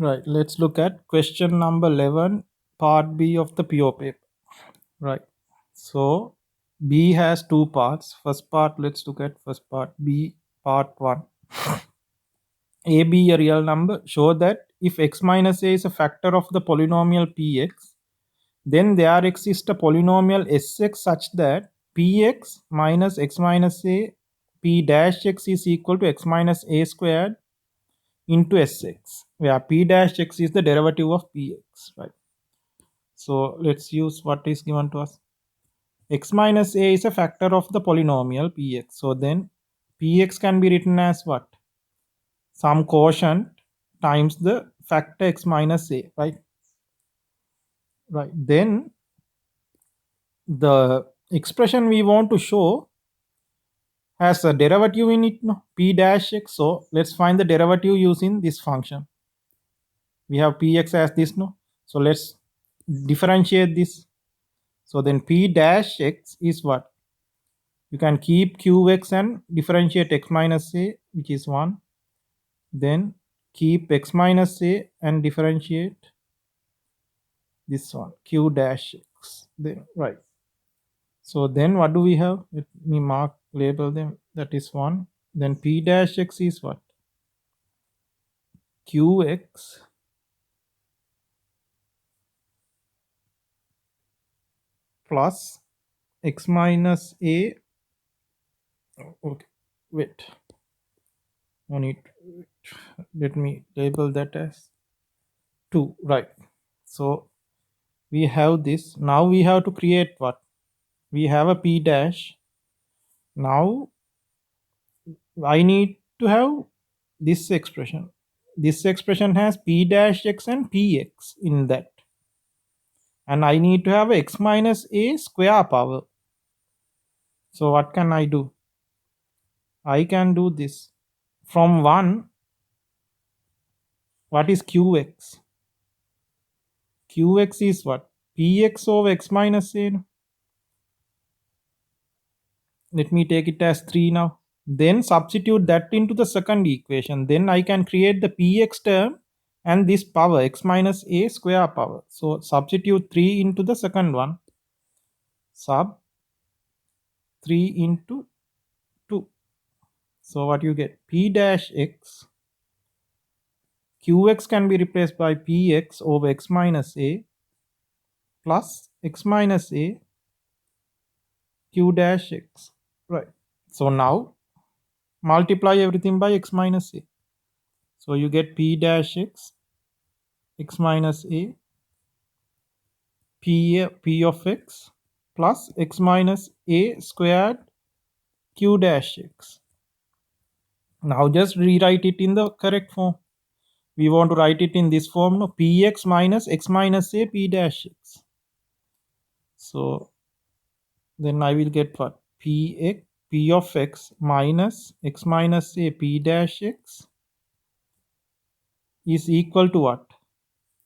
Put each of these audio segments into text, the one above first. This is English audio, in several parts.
Right, let's look at question number 11, part B of the PO paper. Right, so B has two parts. First part, let's look at first part. B, part 1. A be a real number. Show that if x minus a is a factor of the polynomial px, then there exists a polynomial sx such that px minus x minus a p dash x is equal to x minus a squared into sx, where p dash x is the derivative of px, right? So let's use what is given to us. X minus a is a factor of the polynomial px. So then px can be written as what? Some quotient times the factor x minus a, right? Right. Then the expression we want to show has a derivative in it, no? P dash x. So let's find the derivative using this function. We have px as this, no? So let's differentiate this. So then p dash x is what? You can keep qx and differentiate x minus a, which is 1. Then keep x minus a and differentiate this one, q dash x. Then right. So then what do we have? Let me mark, label them. That is 1. Then p dash x is what? Qx plus x minus a. Okay, wait. No need. Let me label that as 2. Right. So we have this. Now we have to create what? We have a p dash. Now I need to have this expression. This expression has p dash x and px in that. And I need to have x minus a square power. So what can I do? I can do this. From 1, what is qx? Qx is what? Px over x minus a. Let me take it as 3 now. Then substitute that into the second equation. Then I can create the px term and this power x minus a square power. So substitute 3 into the second one. Sub 3 into 2. So what you get? P dash x. Qx can be replaced by px over x minus a plus x minus a q dash x. Right. So now multiply everything by x minus a. So you get p dash x, x minus a, p of x plus x minus a squared q dash x. Now just rewrite it in the correct form. We want to write it in this form, no? Px minus x minus a p dash x. So then I will get what? P of x minus x minus a p dash x is equal to what?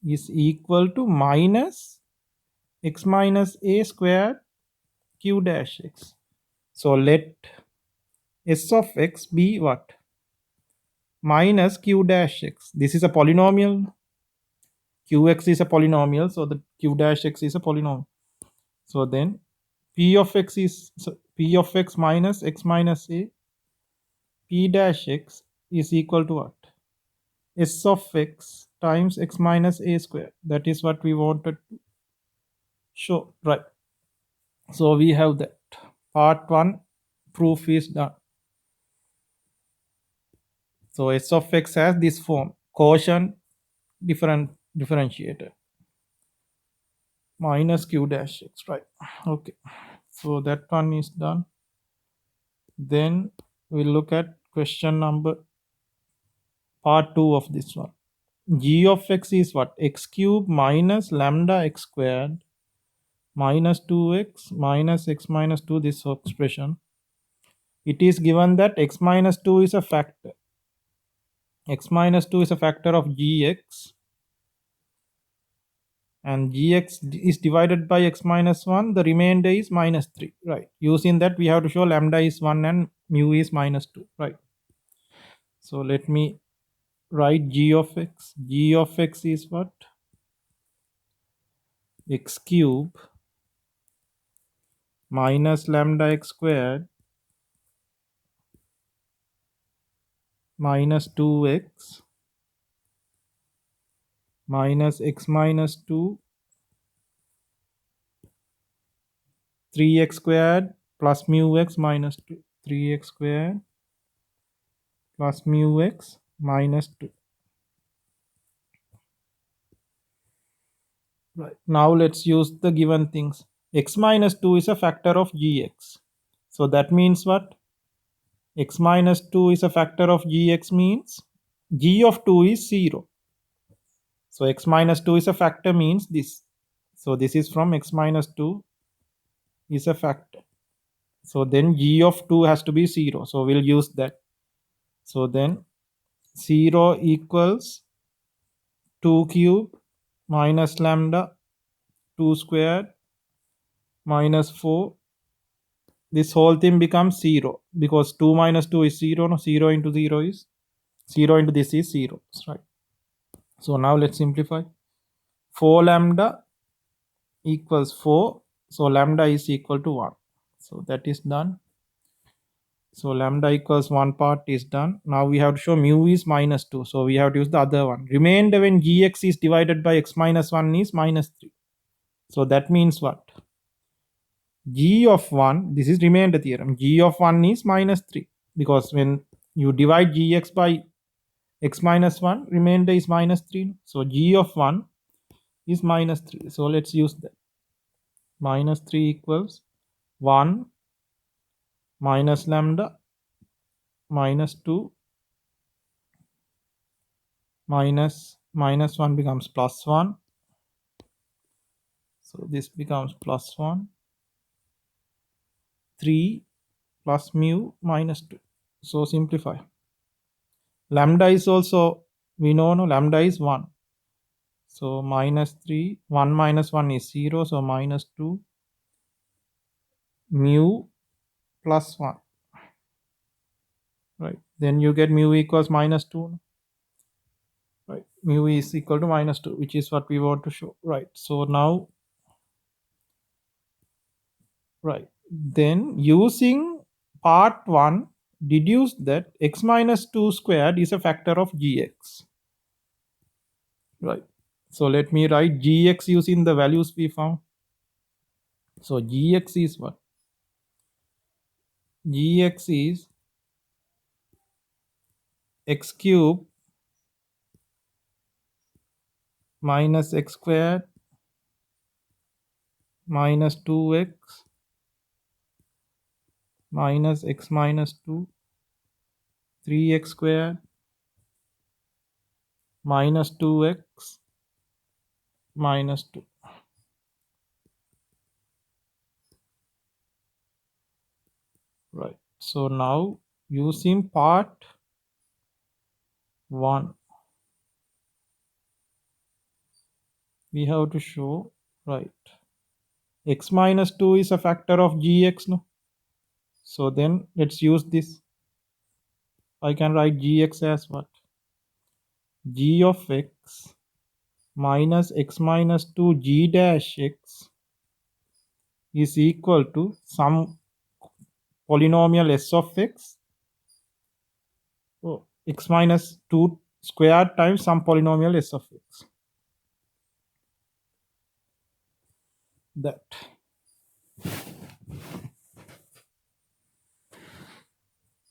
Is equal to minus x minus a squared q dash x. So let s of x be what? Minus q dash x. This is a polynomial. Qx is a polynomial, so the q dash x is a polynomial. So then p of x is p of x minus x minus a p dash x is equal to what? S of x times x minus a square. That is what we wanted to show, right? So we have that. Part 1 proof is done. So s of x has this form: quotient differentiator minus q dash x, right? Okay, so that one is done. Then we'll look at question number part 2 of this one. G of x is what? X cube minus lambda x squared minus 2x minus x minus 2, this expression. It is given that x minus 2 is a factor. X minus 2 is a factor of gx, and gx is divided by x minus 1. The remainder is minus 3, right? Using that, we have to show lambda is 1 and mu is minus 2, right? So let me write g of x. G of x is what? X cube minus lambda x squared minus 2x minus x minus 2, 3x squared plus mu x minus 2. 3x squared plus mu x minus 2. Right. Now let's use the given things. X minus 2 is a factor of gx. So that means what? X minus 2 is a factor of gx means g of 2 is 0. So x minus 2 is a factor means this. So this is from x minus 2 is a factor. So then g of 2 has to be 0. So we'll use that. So then 0 equals 2 cube minus lambda 2 squared minus 4. This whole thing becomes 0 because 2 minus 2 is 0. No, 0 into 0 is 0 into this is 0. Right. So now let's simplify. 4 lambda equals 4. So lambda is equal to 1. So that is done. So lambda equals 1 part is done. Now we have to show mu is minus 2. So we have to use the other one. Remainder when gx is divided by x minus 1 is minus 3. So that means what? G of 1, this is remainder theorem. G of 1 is minus 3. Because when you divide gx by x minus 1, remainder is minus 3. So g of 1 is minus 3. So let's use that. Minus 3 equals 1 minus lambda minus 2 minus 1 becomes plus 1. So this becomes plus 1. 3 plus mu minus 2. So simplify. Lambda is also, we know no, lambda is 1. So minus 3, 1 minus 1 is 0. So minus 2 mu plus 1. Right. Then you get mu equals minus 2. Right. Mu is equal to minus 2, which is what we want to show. Right. So now, right. Then using part 1, deduce that x minus 2 squared is a factor of gx. Right. So let me write gx using the values we found. So gx is what? Gx is x cube minus x squared minus 2x minus x minus 2, 3x squared minus 2x minus 2. Right. So now using part 1, we have to show, right, x minus 2 is a factor of gx, no? So then let's use this. I can write gx as what? G of x minus x minus 2 g dash x is equal to some polynomial s of x, x minus 2 squared times some polynomial s of x. That.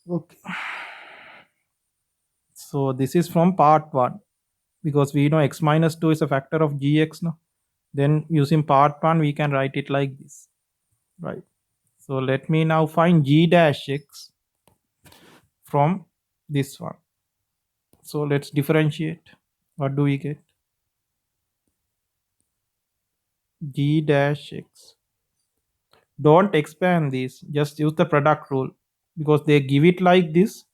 Okay. So this is from part 1 because we know x minus 2 is a factor of gx, no? Then using part 1 we can write it like this. Right. So let me now find g dash x from this one. So let's differentiate. What do we get? G dash x. Don't expand this, just use the product rule because they give it like this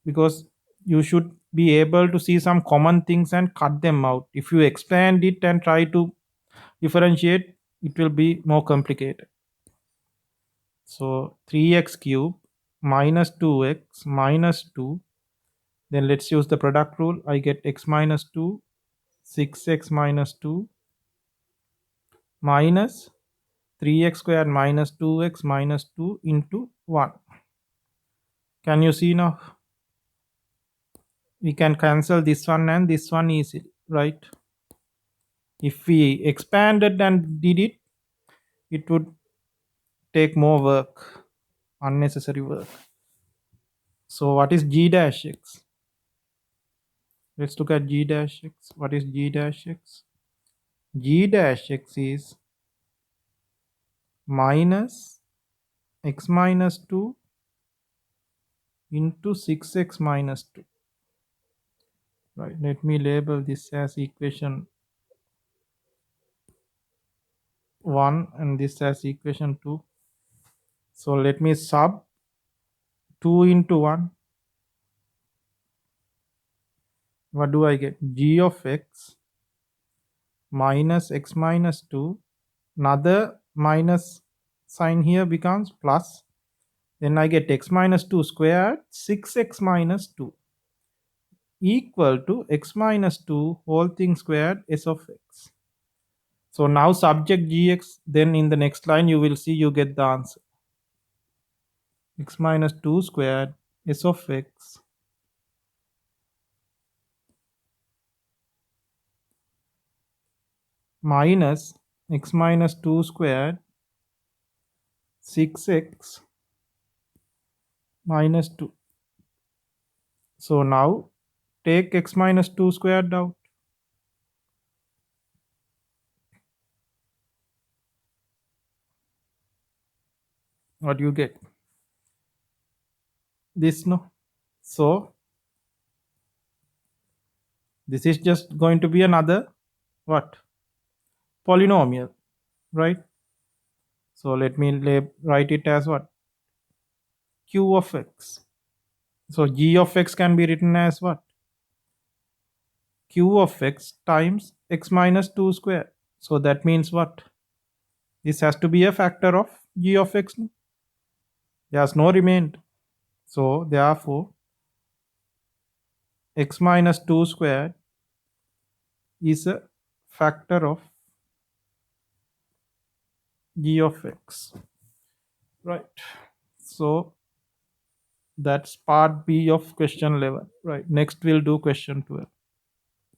because you should be able to see some common things and cut them out. If you expand it and try to differentiate, it will be more complicated. So 3x cube minus 2x minus 2 Then let's use the product rule. I get x minus 2, 6x minus 2 minus 3x squared minus 2x minus 2 into 1. Can you see now? We can cancel this one and this one easily, right? If we expanded and did it, it would take more work, unnecessary work. So what is g dash x? Let's look at g dash x. What is g dash x? G dash x is minus x minus 2 into 6x minus 2. Right, let me label this as equation 1 and this as equation 2. So let me sub 2 into 1. What do I get? G of x minus x minus 2. Another minus sign here becomes plus. Then I get x minus 2 squared, 6x minus 2 equal to x minus 2 whole thing squared s of x. So now subject gx, then in the next line you will see you get the answer. X minus 2 squared s of x minus x minus 2 squared 6x minus 2. So now take x minus 2 squared out. What do you get? This, no? So this is just going to be another what? Polynomial, right? So let me write it as what? Q of x. So g of x can be written as what? Q of x times x minus 2 square. So that means what? This has to be a factor of g of x. There's no remainder. So therefore x minus 2 squared is a factor of g of x. Right. So that's part B of question 11. Right. Next we'll do question 12.